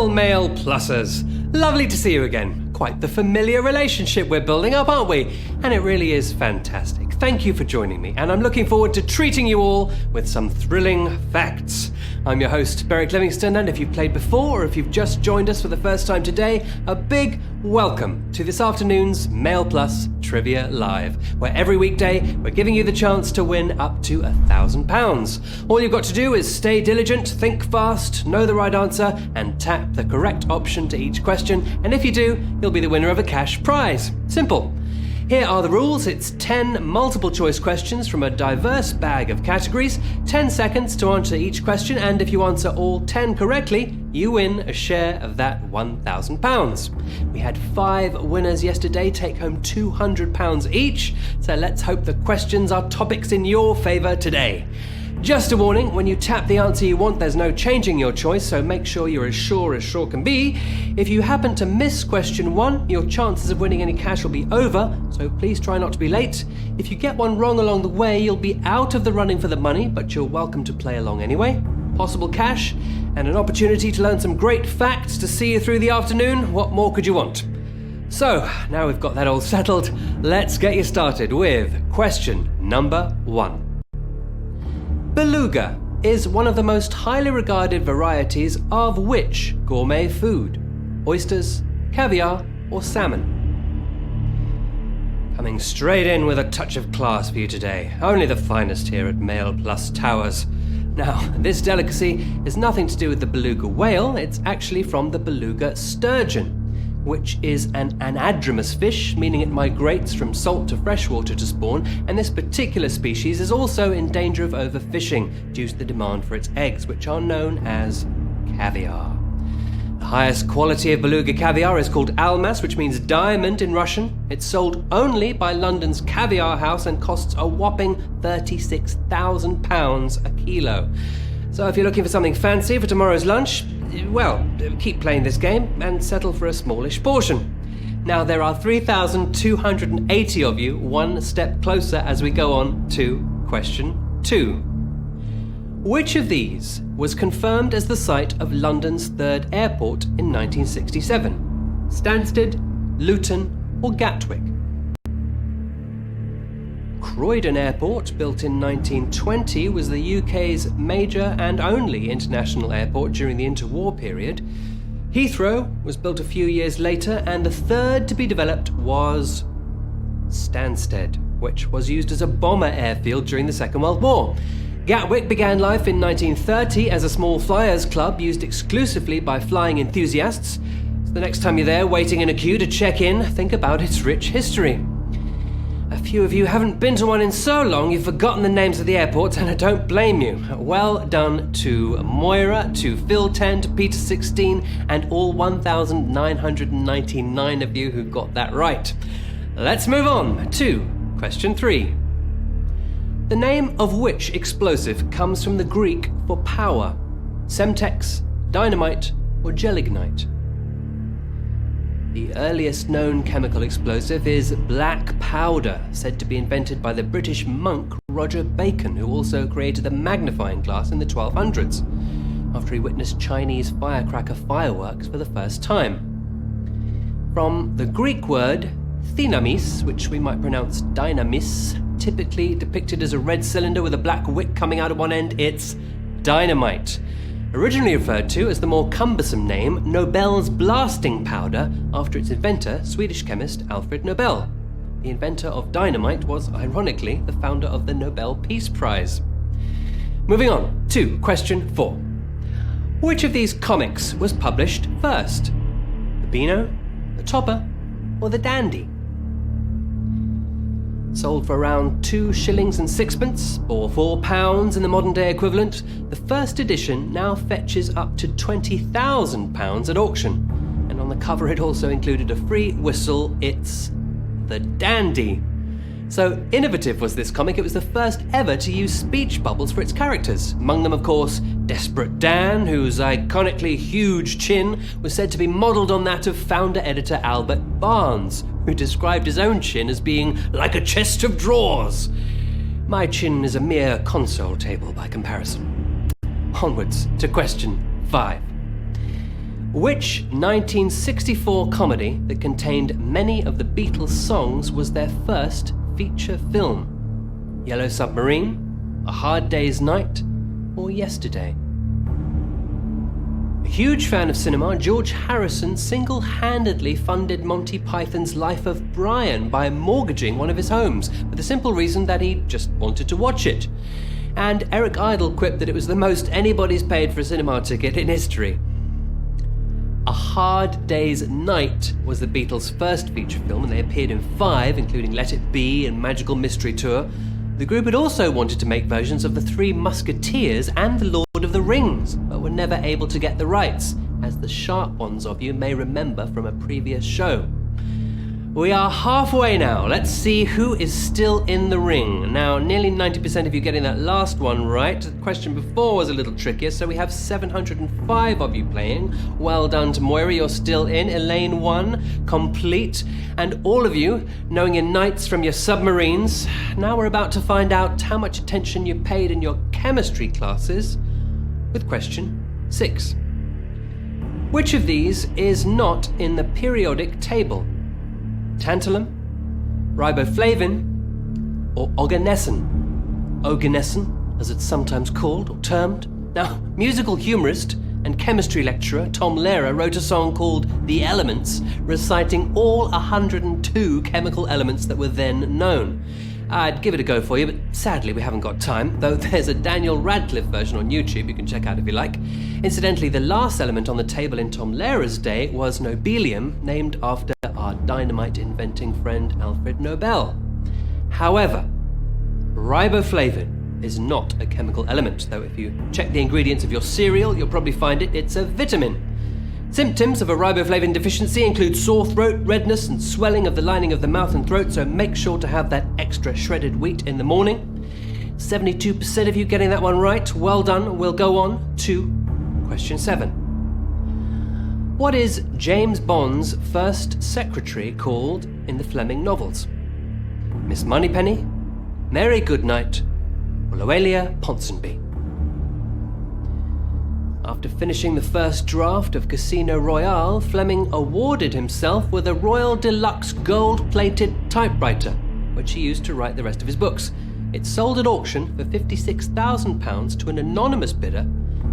Well, Mail Pluses, lovely to see you again. Quite the familiar relationship we're building up, aren't we? And it really is fantastic. Thank you for joining me, and I'm looking forward to treating you all with some thrilling facts. I'm your host, Beric Livingston, and if you've played before or if you've just joined us for the first time today, a big welcome to this afternoon's MailPlus Trivia Live, where every weekday we're giving you the chance to win up to £1,000. All you've got to do is stay diligent, think fast, know the right answer, and tap the correct option to each question, and if you do, you'll be the winner of a cash prize. Simple. Here are the rules. It's 10 multiple choice questions from a diverse bag of categories, 10 seconds to answer each question, and if you answer all 10 correctly, you win a share of that £1,000. We had 5 winners yesterday take home £200 each, so let's hope the questions are topics in your favour today. Just a warning, when you tap the answer you want, there's no changing your choice, so make sure you're as sure can be. If you happen to miss question 1, your chances of winning any cash will be over, so please try not to be late. If you get one wrong along the way, you'll be out of the running for the money, but you're welcome to play along anyway. Possible cash, and an opportunity to learn some great facts to see you through the afternoon. What more could you want? So, now we've got that all settled, let's get you started with question number 1. Beluga is one of the most highly regarded varieties of which gourmet food? Oysters, caviar, or salmon? Coming straight in with a touch of class for you today. Only the finest here at MailPlus Towers. Now, this delicacy is nothing to do with the beluga whale, it's actually from the beluga sturgeon, which is an anadromous fish, meaning it migrates from salt to freshwater to spawn, and this particular species is also in danger of overfishing due to the demand for its eggs, which are known as caviar. The highest quality of beluga caviar is called almas, which means diamond in Russian. It's sold only by London's Caviar House and costs a whopping £36,000 a kilo. So if you're looking for something fancy for tomorrow's lunch, well, keep playing this game and settle for a smallish portion. Now, there are 3,280 of you, one step closer as we go on to question 2. Which of these was confirmed as the site of London's third airport in 1967? Stansted, Luton, or Gatwick? Croydon Airport, built in 1920, was the UK's major and only international airport during the interwar period. Heathrow was built a few years later, and the third to be developed was Stansted, which was used as a bomber airfield during the Second World War. Gatwick began life in 1930 as a small flyers club used exclusively by flying enthusiasts. So the next time you're there waiting in a queue to check in, think about its rich history. A few of you haven't been to one in so long you've forgotten the names of the airports, and I don't blame you. Well done to Moira, to Phil 10, to Peter 16, and all 1,999 of you who got that right. Let's move on to question 3. The name of which explosive comes from the Greek for power? Semtex, dynamite, or gelignite? The earliest known chemical explosive is black powder, said to be invented by the British monk Roger Bacon, who also created the magnifying glass in the 1200s, after he witnessed Chinese firecracker fireworks for the first time. From the Greek word dynamis, which we might pronounce dynamis, typically depicted as a red cylinder with a black wick coming out of one end, it's dynamite. Originally referred to as the more cumbersome name Nobel's blasting powder, after its inventor, Swedish chemist Alfred Nobel. The inventor of dynamite was, ironically, the founder of the Nobel Peace Prize. Moving on to question 4. Which of these comics was published first? The Beano, the Topper, or the Dandy? Sold for around 2 shillings and sixpence, or £4 in the modern day equivalent, the first edition now fetches up to £20,000 at auction. And on the cover it also included a free whistle. It's the Dandy. So innovative was this comic, it was the first ever to use speech bubbles for its characters. Among them, of course, Desperate Dan, whose iconically huge chin was said to be modelled on that of founder-editor Albert Barnes, who described his own chin as being like a chest of drawers. My chin is a mere console table by comparison. Onwards to question 5. Which 1964 comedy that contained many of the Beatles' songs was their first feature film? Yellow Submarine, A Hard Day's Night, or Yesterday? A huge fan of cinema, George Harrison single-handedly funded Monty Python's Life of Brian by mortgaging one of his homes for the simple reason that he just wanted to watch it. And Eric Idle quipped that it was the most anybody's paid for a cinema ticket in history. A Hard Day's Night was the Beatles' first feature film, and they appeared in 5, including Let It Be and Magical Mystery Tour. The group had also wanted to make versions of The Three Musketeers and The Lord of the Rings, but were never able to get the rights, as the sharp ones of you may remember from a previous show. We are halfway now. Let's see who is still in the ring. Now, nearly 90% of you getting that last one right. The question before was a little trickier, so we have 705 of you playing. Well done to Moira, you're still in. Elaine 1, complete. And all of you, knowing your knights from your submarines. Now we're about to find out how much attention you paid in your chemistry classes with question 6. Which of these is not in the periodic table? Tantalum, riboflavin, or oganesson? Oganesson, as it's sometimes called or termed. Now, musical humorist and chemistry lecturer Tom Lehrer wrote a song called The Elements, reciting all 102 chemical elements that were then known. I'd give it a go for you, but sadly we haven't got time, though there's a Daniel Radcliffe version on YouTube you can check out if you like. Incidentally, the last element on the table in Tom Lehrer's day was nobelium, named after our dynamite inventing friend Alfred Nobel. However, riboflavin is not a chemical element, though if you check the ingredients of your cereal, you'll probably find it's a vitamin. Symptoms of a riboflavin deficiency include sore throat, redness, and swelling of the lining of the mouth and throat, so make sure to have that extra shredded wheat in the morning. 72% of you getting that one right. Well done. We'll go on to question 7. What is James Bond's first secretary called in the Fleming novels? Miss Moneypenny, Mary Goodnight, or Loelia Ponsonby? After finishing the first draft of Casino Royale, Fleming awarded himself with a Royal Deluxe gold-plated typewriter, which he used to write the rest of his books. It sold at auction for £56,000 to an anonymous bidder,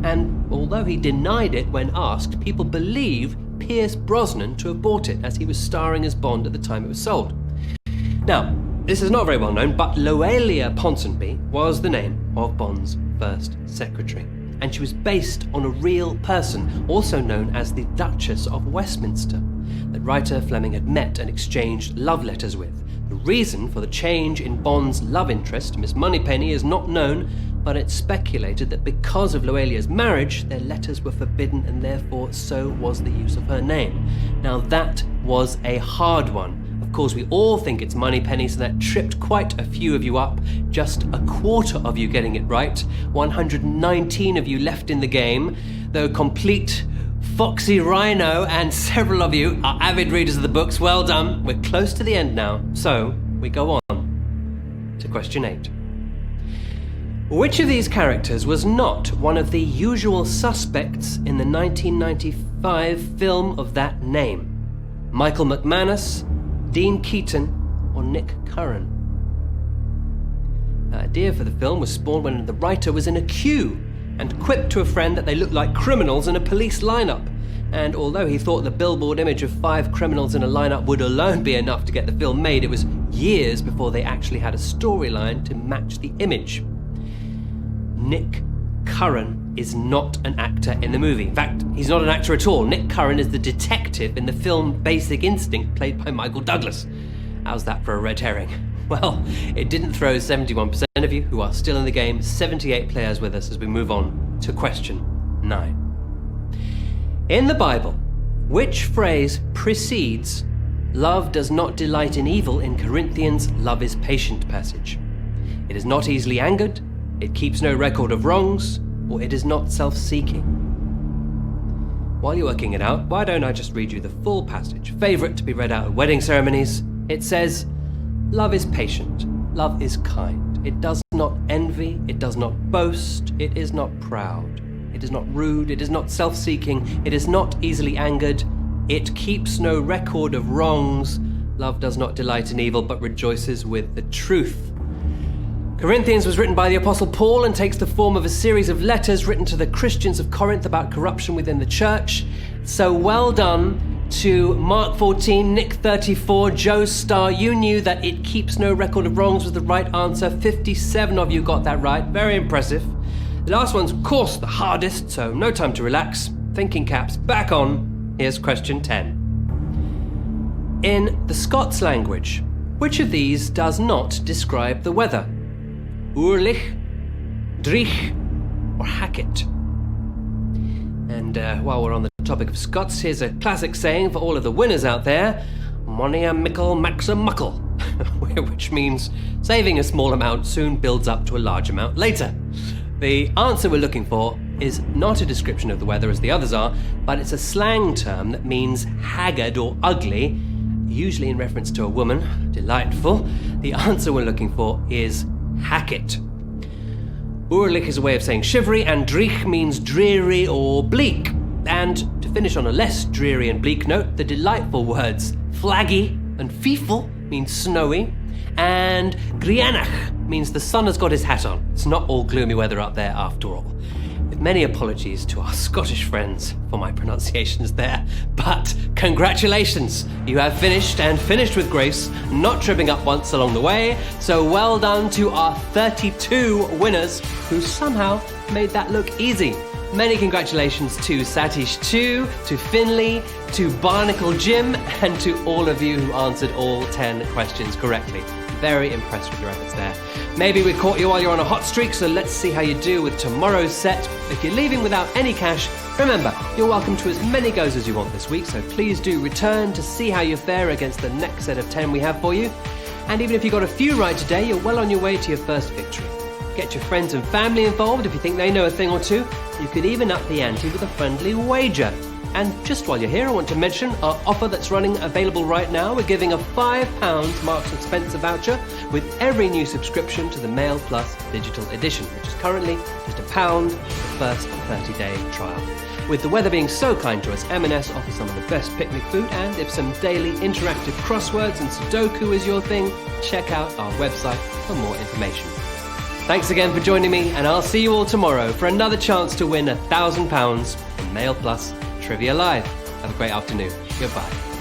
and although he denied it when asked, people believe Pierce Brosnan to have bought it, as he was starring as Bond at the time it was sold. Now, this is not very well known, but Loelia Ponsonby was the name of Bond's first secretary, and she was based on a real person, also known as the Duchess of Westminster, that writer Fleming had met and exchanged love letters with. The reason for the change in Bond's love interest, Miss Moneypenny, is not known, but it's speculated that because of Loelia's marriage, their letters were forbidden and therefore so was the use of her name. Now that was a hard one. Of course, we all think it's Moneypenny, so that tripped quite a few of you up. Just a quarter of you getting it right. 119 of you left in the game, though complete Foxy Rhino and several of you are avid readers of the books. Well done. We're close to the end now, so we go on to question 8. Which of these characters was not one of the usual suspects in the 1995 film of that name? Michael McManus, Dean Keaton, or Nick Curran? The idea for the film was spawned when the writer was in a queue and quipped to a friend that they looked like criminals in a police lineup. And although he thought the billboard image of 5 criminals in a lineup would alone be enough to get the film made, it was years before they actually had a storyline to match the image. Nick Curran is not an actor in the movie. In fact, he's not an actor at all. Nick Curran is the detective in the film Basic Instinct, played by Michael Douglas. How's that for a red herring? Well, it didn't throw 71% of you who are still in the game, 78 players with us as we move on to question 9. In the Bible, which phrase precedes "Love does not delight in evil" in Corinthians' "Love is patient" passage? It is not easily angered, it keeps no record of wrongs, or it is not self-seeking. While you're working it out, why don't I just read you the full passage, favourite to be read out at wedding ceremonies. It says, "Love is patient, love is kind, it does not envy, it does not boast, it is not proud, it is not rude, it is not self-seeking, it is not easily angered, it keeps no record of wrongs, love does not delight in evil, but rejoices with the truth. Corinthians was written by the Apostle Paul and takes the form of a series of letters written to the Christians of Corinth about corruption within the church. So well done to Mark 14, Nick 34, Joe Starr. You knew that it keeps no record of wrongs was the right answer. 57 of you got that right. Very impressive. The last one's, of course, the hardest, so no time to relax. Thinking caps back on. Here's question 10. In the Scots language, which of these does not describe the weather? Oorlich, Dreich, or Hackett? And while we're on the topic of Scots, here's a classic saying for all of the winners out there: Money a mickle makes a muckle, which means saving a small amount soon builds up to a large amount later. The answer we're looking for is not a description of the weather as the others are, but it's a slang term that means haggard or ugly, usually in reference to a woman. Delightful. The answer we're looking for is Hackett. Oorlich is a way of saying shivery, and Dreich means dreary or bleak. And to finish on a less dreary and bleak note, the delightful words flaggy and feeful mean snowy, and Grianach means the sun has got his hat on. It's not all gloomy weather up there after all. With many apologies to our Scottish friends for my pronunciations there, but congratulations! You have finished, and finished with grace, not tripping up once along the way, so well done to our 32 winners who somehow made that look easy. Many congratulations to Satish 2, to Finley, to Barnacle Jim, and to all of you who answered all 10 questions correctly. Very impressed with your efforts there. Maybe we caught you while you're on a hot streak, so let's see how you do with tomorrow's set. If you're leaving without any cash, remember, you're welcome to as many goes as you want this week, so please do return to see how you fare against the next set of 10 we have for you. And even if you got a few right today, you're well on your way to your first victory. Get your friends and family involved if you think they know a thing or two. You could even up the ante with a friendly wager. And just while you're here, I want to mention our offer that's running available right now. We're giving a £5 Marks & Spencer voucher with every new subscription to the mailplus digital edition, which is currently just £1 for the first 30-day trial. With the weather being so kind to us, M&S offers some of the best picnic food, and if some daily interactive crosswords and Sudoku is your thing, check out our website for more information. Thanks again for joining me, and I'll see you all tomorrow for another chance to win £1,000 from Mail Plus Trivia Live. Have a great afternoon. Goodbye.